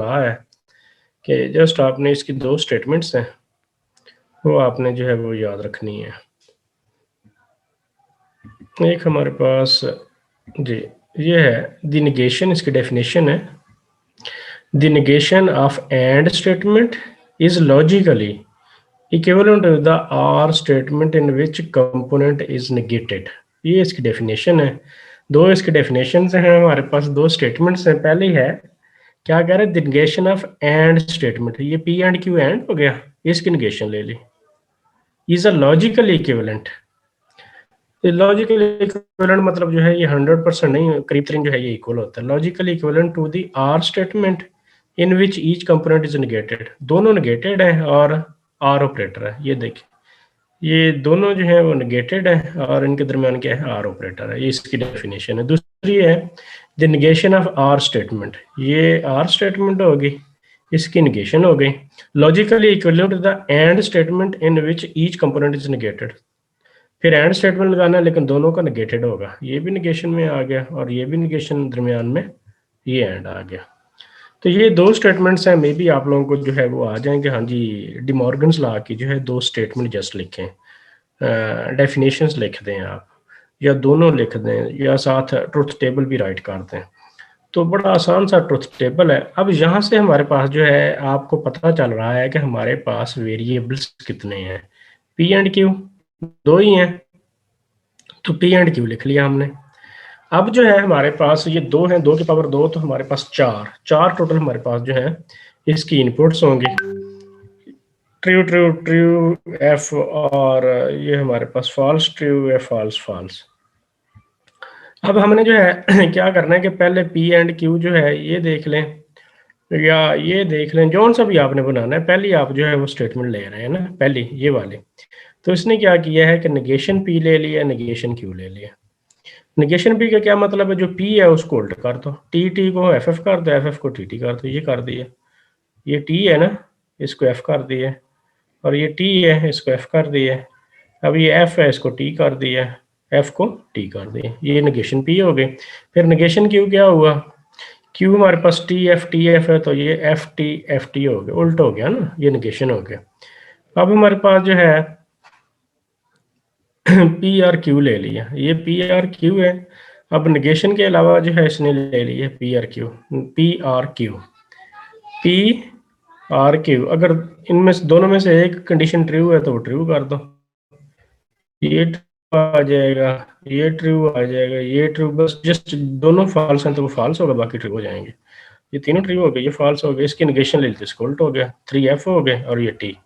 कहा है कि जस्ट आपने इसकी दो स्टेटमेंट्स हैं, वो आपने जो है वो याद रखनी है। एक हमारे पास जी ये है द नेगेशन, इसकी डेफिनेशन है the negation of and statement is logically equivalent to the or statement in which component is negated. ये इसकी डेफिनेशन है। दो इसकी डेफिनेशन हैं हमारे पास, दो स्टेटमेंट्स हैं। पहली है क्या कह रहे हैं, नेगेशन ऑफ एंड स्टेटमेंट, ये पी एंड क्यू एंड हो गया, इसकी नेगेशन ले ली। Is a logical equivalent. Logical equivalent मतलब जो है ये 100% नहीं, करीब तरीन जो है ये इक्वल होता है। Logical equivalent to the or statement in which each component is negated, दोनों नेगेटेड है और आर ऑपरेटर है। ये देखिए ये दोनों जो है वो नेगेटेड है और इनके दरमियान क्या है, आर ऑपरेटर है। ये इसकी डेफिनेशन है। दूसरी है the negation of or statement, ये आर स्टेटमेंट होगी, इसकी नेगेशन हो गई। Logically equivalent to the and statement in which each component is negated, फिर एंड स्टेटमेंट लगाना है लेकिन दोनों का नेगेटेड होगा, ये भी नेगेशन में आ गया और ये भी नेगेशन दरमियान में, ये एंड आ गया। तो ये दो स्टेटमेंट्स हैं। मे बी आप लोगों को जो है वो आ जाएंगे। हाँ जी, डिमॉर्गन्स लॉ की जो है दो स्टेटमेंट जस्ट लिखें, डेफिनेशंस लिख दें आप, या दोनों लिख दें, या साथ ट्रुथ टेबल भी राइट कर दें। तो बड़ा आसान सा ट्रुथ टेबल है। अब यहाँ से हमारे पास जो है आपको पता चल रहा है कि हमारे पास वेरिएबल्स कितने हैं। पी एंड क्यू दो ही हैं, तो पी एंड क्यू लिख लिया हमने। अब जो है हमारे पास ये दो हैं, दो की पावर दो, तो हमारे पास चार, चार टोटल हमारे पास जो है इसकी इनपुट्स होंगी। ट्रू ट्रू ट्रू एफ, और ये हमारे पास फॉल्स ट्रू है, फॉल्स फॉल्स। अब हमने जो है क्या करना है कि पहले पी एंड क्यू जो है ये देख लें, या ये देख लें, जौन सा भी आपने बनाना है। पहले आप जो है वो स्टेटमेंट ले रहे हैं ना, पहली ये वाले। तो इसने क्या किया है कि नेगेशन पी ले लिया, नेगेशन क्यू ले लिया। नेगेशन पी का क्या मतलब है, जो पी है उसको उल्ट कर दो, टी टी को एफ एफ कर दो, एफ एफ को टी टी कर दो, ये कर दिया। ये टी है ना, इसको एफ कर दिया, और ये टी है इसको एफ कर दिया। अब ये एफ है इसको टी कर दिया, एफ को टी कर दिया। ये नेगेशन पी हो गई। फिर नेगेशन क्यू क्या हुआ, क्यू हमारे पास टी एफ है, तो ये एफ टी हो गया, उल्ट हो गया ना, ये नेगेशन हो गया। अब हमारे पास जो है पी आर क्यू ले लिया, ये पी आर क्यू है। अब नेगेशन के अलावा जो है इसने ले लिया P R Q, P R Q, P R Q. अगर इनमें से दोनों में से एक कंडीशन ट्रू है तो वो ट्रू कर दो, ये ट्रू आ जाएगा, ये ट्रू आ जाएगा, ये ट्रू, बस जस्ट दोनों फॉल्स हैं तो वो फॉल्स होगा, बाकी ट्रू हो जाएंगे। ये तीनों ट्रू हो गए, ये फॉल्स हो गए, इसकी नेगेशन ले लेते, इसको उल्ट हो गया, 3f हो गए, और ये टी।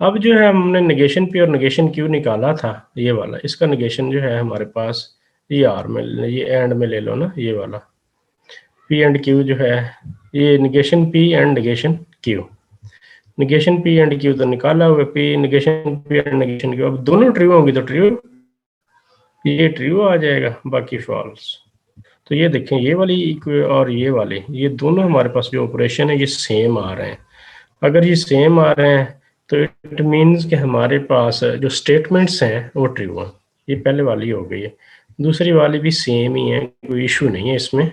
अब जो है हमने नेगेशन पी और नेगेशन क्यू निकाला था, ये वाला, इसका नेगेशन जो है हमारे पास ये आर में, ये एंड में ले लो ना, ये वाला पी एंड क्यू जो है, ये negation P and negation Q. Negation P and Q तो निकाला हुआ, P negation P and negation Q. अब दोनों ट्रू होंगी तो ट्रू, ये ट्रू आ जाएगा, बाकी फॉल्स। तो ये देखें, ये वाली और ये वाले, ये दोनों हमारे पास जो ऑपरेशन है ये सेम आ रहे हैं। अगर ये सेम आ रहे हैं तो इट मीन्स कि हमारे पास जो स्टेटमेंट्स हैं वो ट्रू हैं। ये पहले वाली हो गई है, दूसरी वाली भी सेम ही है, कोई इशू नहीं है इसमें।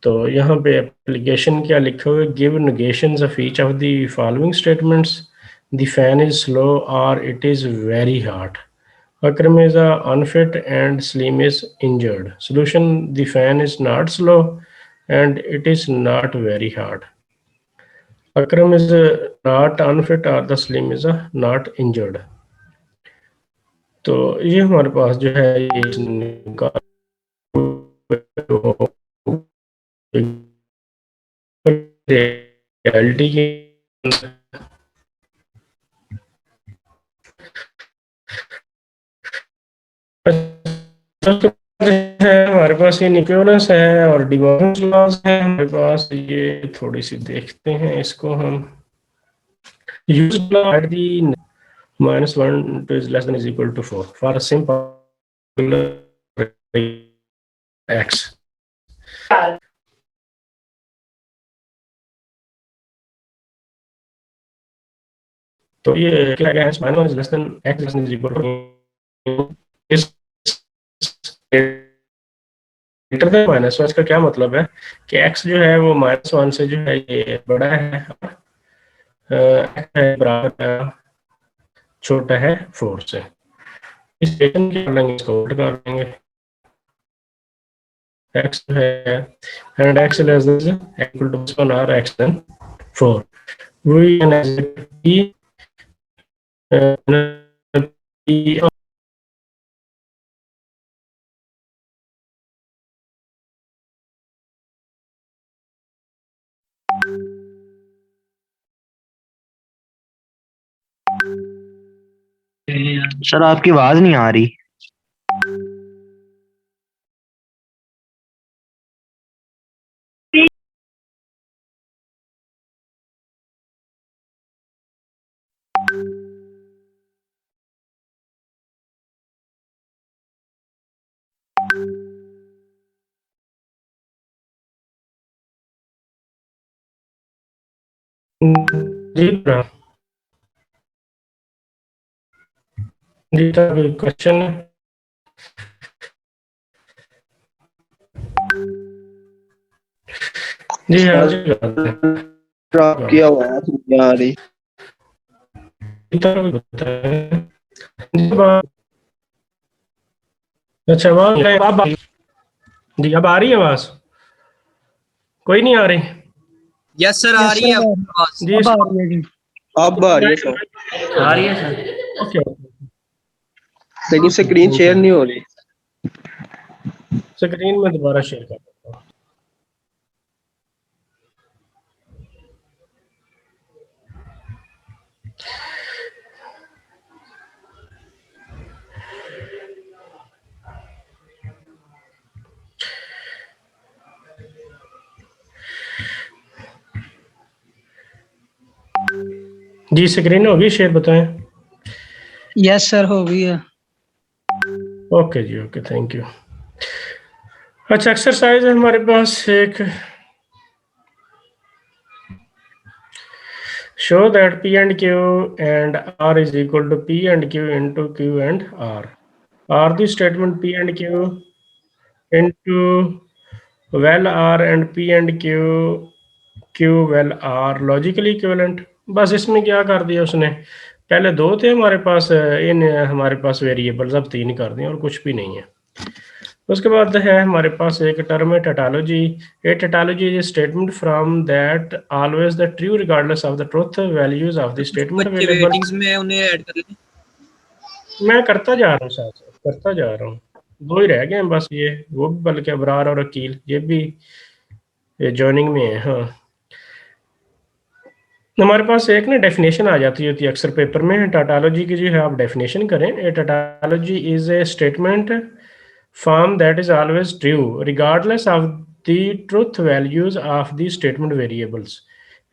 तो यहाँ पे एप्लीकेशन क्या लिखा हुआ है, give negations of each of the following statements, the fan is slow और it is very hot, Akram is unfit and Slim is injured. Solution, the fan is not slow and it is not very hard. Akram is not unfit or the Slim is not injured. तो ये हमारे पास जो है ये reality की है हमारे पास, ये इक्विवेलेंस है और डिवोर्स लॉज है हमारे पास। ये थोड़ी सी देखते हैं इसको हम। Use at the -1 to is less than is equal to 4 for a simple x। तो ये क्या है, -1 is less than x less than is equal to इस ग्रेटर देन -1, इसका क्या मतलब है कि x जो है वो -1 से जो है ये बड़ा है, x है बराबर है छोटा है 4 से। इस इक्वेशन के लेंगे, इसको उल्ट कर देंगे, x जो है and x less than equal to 1 or x than 4, we can execute p p of sir आपकी आवाज नहीं आ रही। जी जी क्वेश्चन है। जी हाँ जी बात है। आपकी आवाज नहीं आ रही। अच्छा अब जी अब आ रही है आवाज? कोई नहीं आ रही? यस सर, आ रही है आवाज। जी अब आ रही है जी। अब आ रही है सर। आ रही है सर। ओके, लेकिन स्क्रीन शेयर नहीं हो रही। स्क्रीन में दोबारा शेयर कर देता हूँ। जी स्क्रीन होगी शेयर, बताएं। यस सर, हो गई है। ओके जी, ओके, थैंक यू। अच्छा, एक्सरसाइज है हमारे पास एक, show that p and q and r is equal to p and q into q and r. Are the statement p and q into well r and p and q well r logically equivalent? बस इसमें क्या कर दिया उसने, पहले दो थे हमारे पास, इन हमारे पास वेरिएबल्स, अब 3 कर दिए और कुछ भी नहीं है। उसके बाद है हमारे पास एक टर्म है tautology. A tautology is statement from that always the true regardless of the truth values of the statement बच्चे अवेलेबल। वेटिंग्स में, उन्हें ऐड कर लें। मैं करता जा रहा हूँ, साथ साथ करता जा रहा हूँ, 2 ही रह गए हैं बस, ये वो भी बल्कि अबरार और अकील, ये भी जॉइनिंग में है। हाँ, हमारे पास एक ना डेफिनेशन आ जाती होती है अक्सर पेपर में, टाटोलॉजी की जो है आप डेफिनेशन करें। A tautology is a statement form that is always true regardless of the truth values of the statement variables.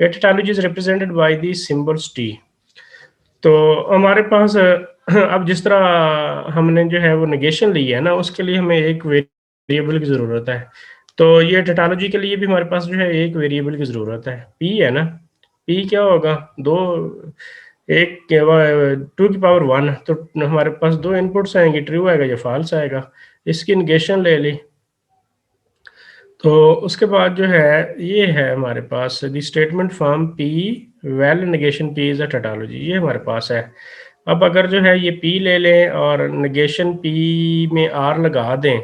A tautology is represented by the symbols T. तो हमारे पास अब जिस तरह हमने जो है वो नेगेशन ली है ना, उसके लिए हमें एक वेरिएबल की ज़रूरत है। तो ये टाटोलॉजी के लिए भी हमारे पास जो है एक वेरिएबल की ज़रूरत है, पी है ना। पी क्या होगा, दो, एक 2 की पावर 1, तो हमारे पास 2 इनपुट्स आएंगे, ट्रू आएगा या फॉल्स आएगा। इसकी नेगेशन ले ली, तो उसके बाद जो है ये है हमारे पास the statement form P well negation P is a tautology, ये हमारे पास है। अब अगर जो है ये पी ले लें और नेगेशन पी में आर लगा दें,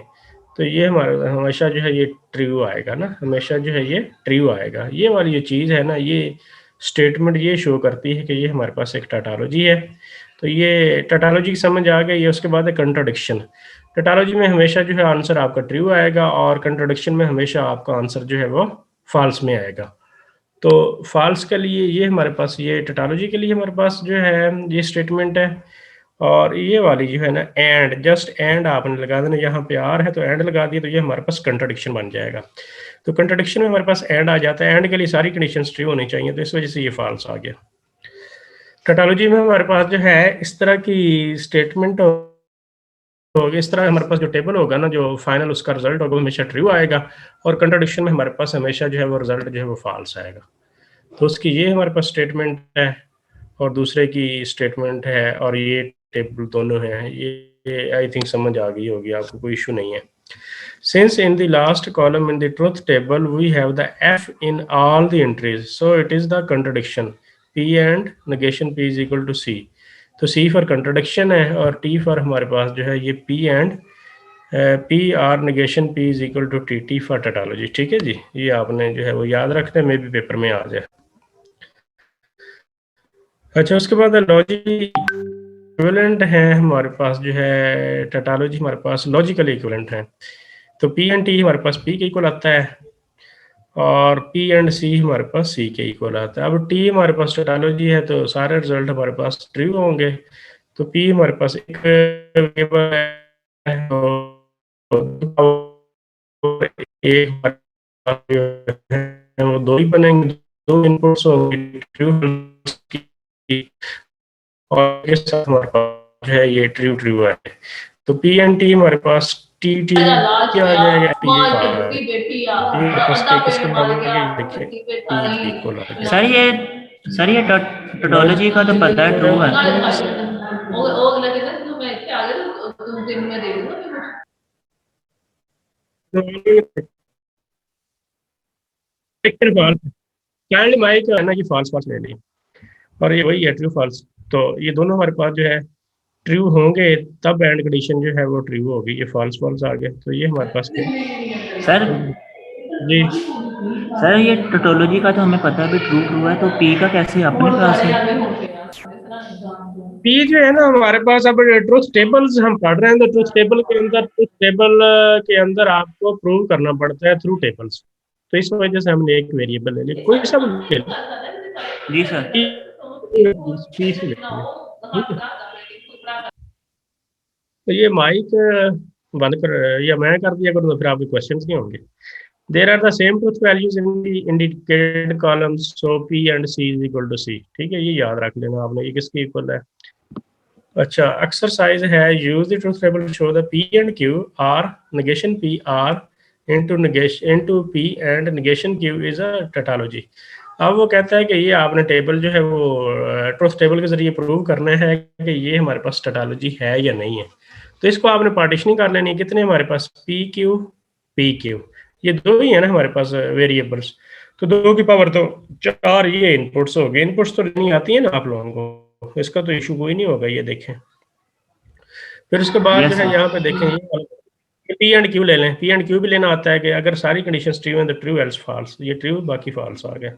तो ये हमारा हमेशा जो है ये ट्रू आएगा ना, हमेशा जो है ये ट्रू आएगा। ये वाली जो चीज़ है ना, ये स्टेटमेंट ये शो करती है कि ये हमारे पास एक टाटोलॉजी है। तो ये टाटोलॉजी की समझ आ गई है। उसके बाद है कंट्राडिक्शन। टाटोलॉजी में हमेशा जो है आंसर आपका ट्रू आएगा और कंट्राडिक्शन में हमेशा आपका आंसर जो है वो फॉल्स में आएगा। तो फॉल्स के लिए ये हमारे पास, ये टाटोलॉजी के लिए हमारे पास जो है ये स्टेटमेंट है। और ये वाली जो है ना, एंड, जस्ट एंड आपने लगा देना, यहाँ पे आर है तो एंड लगा दिया, तो ये हमारे पास कंट्राडिक्शन बन जाएगा। तो कंट्राडिक्शन में हमारे पास एंड आ जाता है, एंड के लिए सारी कंडीशंस ट्रू होनी चाहिए, तो इस वजह से ये फॉल्स आ गया। टाटोलॉजी में हमारे पास जो है इस तरह की स्टेटमेंट होगी, इस तरह हमारे पास जो टेबल होगा ना, जो फाइनल उसका रिजल्ट होगा वो हमेशा ट्रू आएगा, और कंट्राडिक्शन में हमारे पास हमेशा जो है वो रिजल्ट जो है वो फॉल्स आएगा। तो उसकी ये हमारे पास स्टेटमेंट है और दूसरे की स्टेटमेंट है, और ये टेबल दोनों हैं। ये आई थिंक समझ आ गई होगी आपको, कोई इशू नहीं है। Since in the last column in the truth table we have the F in all the entries, so it is the contradiction. P and negation P is equal to C. तो C for contradiction है और T for हमारे पास जो है ये P and P R negation P is equal to T for tautology. ठीक है जी, ये आपने जो है वो याद रखना है, मे भी पेपर में आ जाए। अच्छा, उसके बाद लॉजिक इक्विवेलेंट है हमारे पास जो है टैटोलॉजी हमारे पास लॉजिकल इक्विवेलेंट है। तो P एंड T हमारे पास P के इक्वल आता है और P एंड C हमारे पास C के इक्वल आता है। अब T हमारे पास टैटोलॉजी है तो सारे रिजल्ट हमारे पास ट्रू होंगे। तो P हमारे पास एक वेरिएबल है तो एक हमारे पास जो है वो दो ही बनेंगे, दो इनपुट्स होंगे ट्रू और के साथ हमारे पास जो है ये ट्रू ट्रू है। तो P एंड T हमारे पास टी टी क्या आ जाएगा, टी हमारे पास के किसके बराबर आ गया, देखिए टी के इक्वल आ गया। सर ये टोटोलॉजी का तो पता है ट्रू है। चाइल्ड माइक है ना कि फॉल्स फॉल्स ले ली और ये वही है ट्रू फॉल्स। तो ये दोनों हमारे पास जो है ट्रू होंगे तब एंड कंडीशन जो है वो ट्रू होगी। ये फॉल्स फॉल्स आ गया तो ये हमारे पास सर जी सर ये टोटोलॉजी का तो हमें पता है भी ट्रू ट्रू है, तो पी का कैसे अपने पास है? पी जो है ना हमारे पास, अब ट्रुथ टेबल्स हम पढ़ रहे हैं तो ट्रुथ टेबल के अंदर आपको प्रूव करना पड़ता है थ्रू टेबल्स। तो इस वजह से हमने एक वेरिएबल ले लिया, कोई सा भी ले लो। जी सर। पी से ले लिया, ठीक है। तो ये माइक बंद कर या मैं कर दिया करूँ तो फिर आपके क्वेश्चंस नहीं होंगे। There are the same truth values in the indicated columns, so P and C is equal to C। ठीक है, ये याद रख लेना आपने, ये किसके इक्वल है। अच्छा, एक्सरसाइज है use the truth table to show the P and Q or negation P R into P and negation Q is a tautology. अब वो कहता है कि ये आपने टेबल जो है वो ट्रुथ टेबल के जरिए प्रूव करना है कि ये हमारे पास टैटोलॉजी है या नहीं है। तो इसको आपने पार्टीशनिंग कर लेनी है। कितने हमारे पास P Q ये दो ही है ना हमारे पास वेरिएबल्स, तो 2 की पावर तो 4 ये इनपुट्स हो गए। इनपुट्स तो नहीं आती है ना आप लोगों को, इसका तो इशू कोई नहीं होगा। ये देखें, फिर उसके बाद जो है यहाँ पे देखें ये P एंड Q ले लें। P एंड Q भी लेना आता है कि अगर सारी कंडीशंस ट्रू हैं तो ट्रू एल्स फॉल्स, ये ट्रू बाकी फॉल्स आ गया।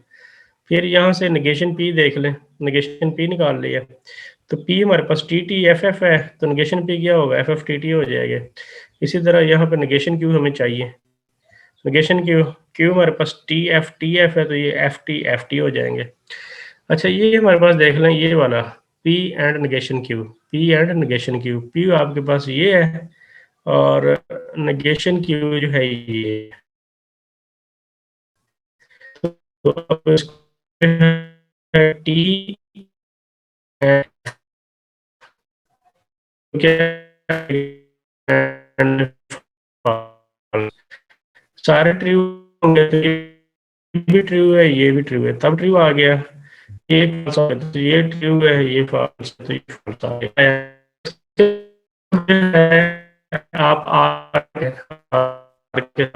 फिर यहाँ से नेगेशन P देख लें, नेगेशन P निकाल लिया तो P हमारे पास TT FF है तो नेगेशन P क्या होगा, FF TT हो जाएगा। इसी तरह यहाँ पे नेगेशन Q हमें चाहिए, नेगेशन Q हमारे पास TF है तो ये FT हो जाएंगे। अच्छा, ये हमारे पास देख लें ये वाला P and negation Q, P आपके पास ये है और नेगेशन Q जो है ये। तो अब T सारे ट्रू होंगे तो ये भी ट्रू है ये भी ट्रू है, तब ट्रू आ गया। ये false आ गया तो ये ट्रू है ये फॉल्स है तो ये फॉल्स आ गया। आप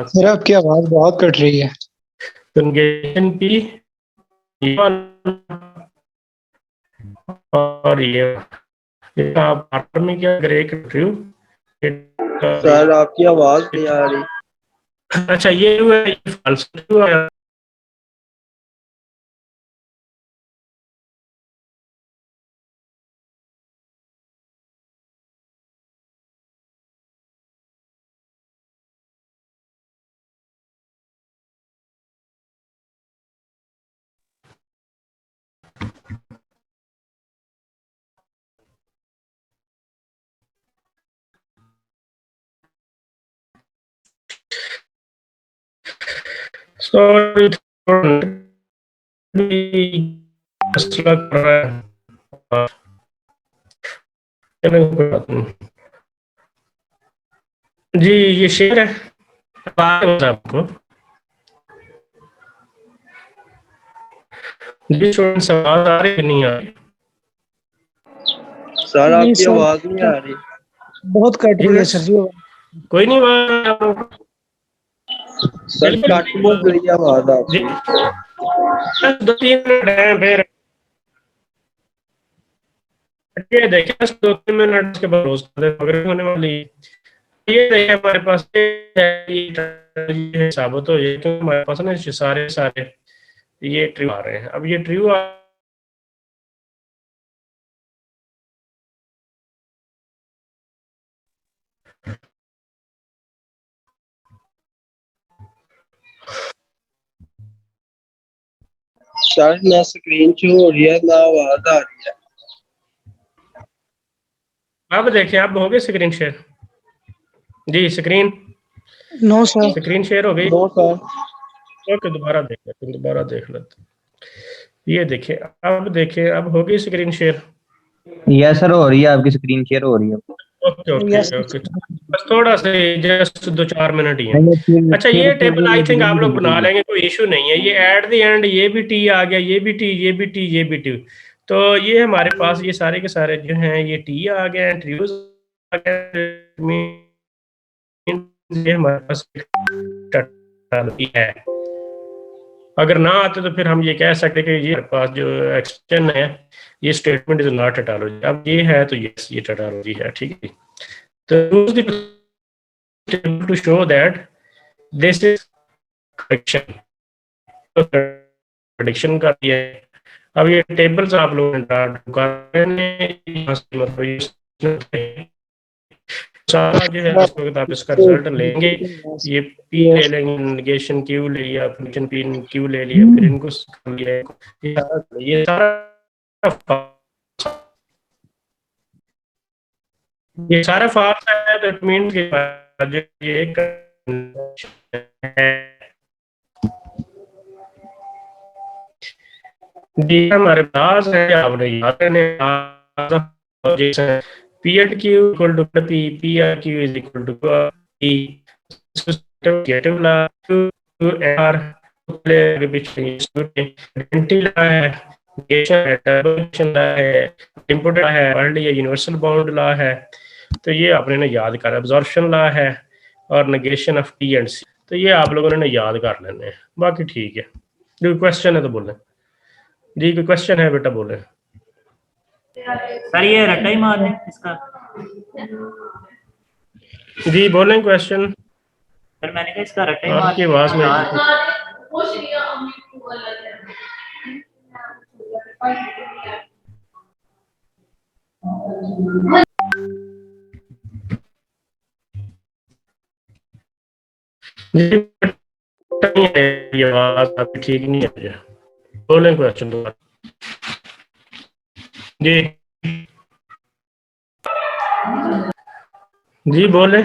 सर आपकी आवाज बहुत कट रही है। तो नेगेशन P और ये आप आफ्टर में क्या करें ट्रू। सर आपकी आवाज नहीं आ रही। अच्छा, ये हुआ ये फॉल्स ट्रू है। सॉरी मसला कर रहा है। जी ये शेयर है आपको जी, स्टूडेंट्स आवाज आ रही है नहीं आ रही? सर नहीं आपकी सर, आवाज नहीं आ रही। बहुत कट रही है सर जी। कोई नहीं वहाँ सर कट बहुत गई आवाज जी आपकी। 2-3 मिनट हैं फिर ये देखिए 2-3 मिनट के बाद रोज कर होने वाली ये देखिए हमारे पास ये साबित हो जाए क्योंकि हमारे पास ना सारे सारे ये ट्रू आ रहे हैं। अब ये ट्रू सर ना स्क्रीन शो हो रही है ना आवाज आ रही है। अब देखिए अब हो गई स्क्रीन शेयर जी screen no sir. Screen share हो गई। No sir. ओके दोबारा देख लेते ये देखिए अब हो गई स्क्रीन शेयर। यस सर हो रही है, आपकी स्क्रीन शेयर हो रही है। ओके ओके यस ओके बस थोड़ा सा जस्ट 2-4 मिनट ही है। नहीं, फिर- अच्छा फिर- ये फिर टेबल आई थिंक आप लोग फिर- बना लेंगे कोई इशू नहीं है। ये एट द एंड ये भी टी आ गया ये भी टी ये भी टी ये भी टी तो ये हमारे पास ये सारे के सारे जो हैं ये टी आ गए हैं ट्रीज आ गए ये हमारे पास टोटोलॉजी है। अगर ना आते तो फिर हम ये कह सकते कि ये हमारे पास जो एक्सटेंशन है ये स्टेटमेंट इज नॉट टोटोलॉजी। अब ये है तो यस ये टोटोलॉजी है ठीक है। तो use the table to show that this is prediction तो prediction का दिया है। अब ये टेबल्स आप लोगों ने यहाँ से मतलब सारा जो है इस वक्त आप इसका रिजल्ट लेंगे ये पी ले लेंगे नेगेशन क्यू ले लिया फंक्शन पी क्यू ले लिया फिर इनको ये सारा फॉल्स है तो इट मींस कि ये एक जी हमारे पास है आपने याद है P at Q equal to P P R Q is equal to P गेटिव ला टू आर के पीछे आइडेंटिटी ला है नेगेशन है टर्बोनेशन ला है इनपुट ला है वर्ल्ड या यूनिवर्सल बाउंड ला है तो ये आपने ना याद कर एब्जॉर्प्शन ला है और नेगेशन ऑफ टी एंड सी तो ये आप लोगों ने याद कर लेने हैं। बाकी ठीक है कोई क्वेश्चन है तो बोलें जी कोई क्वेश्चन है बेटा बोले। सर ये रट्टा ही मारने इसका जी बोलें क्वेश्चन। सर मैंने कहा इसका रट्टा ही आपकी मारने आवाज में जी आवाज आपकी ठीक नहीं है बोलें क्वेश्चन दोबारा जी जी बोले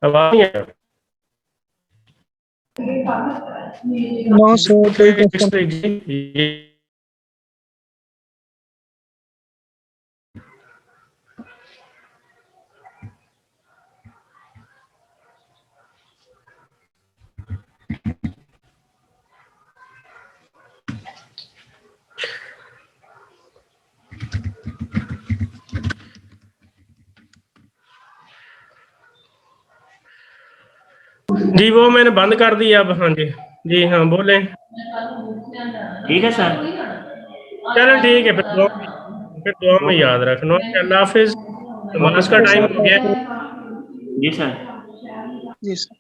आवाज नहीं है नो सर जी वो मैंने बंद कर दिया अब। हाँ जी जी हाँ बोले ठीक है सर। चलो ठीक है फिर दुआ में याद रखना। अल्लाह हाफिज नमाज का टाइम हो गया। जी सर। जी सर।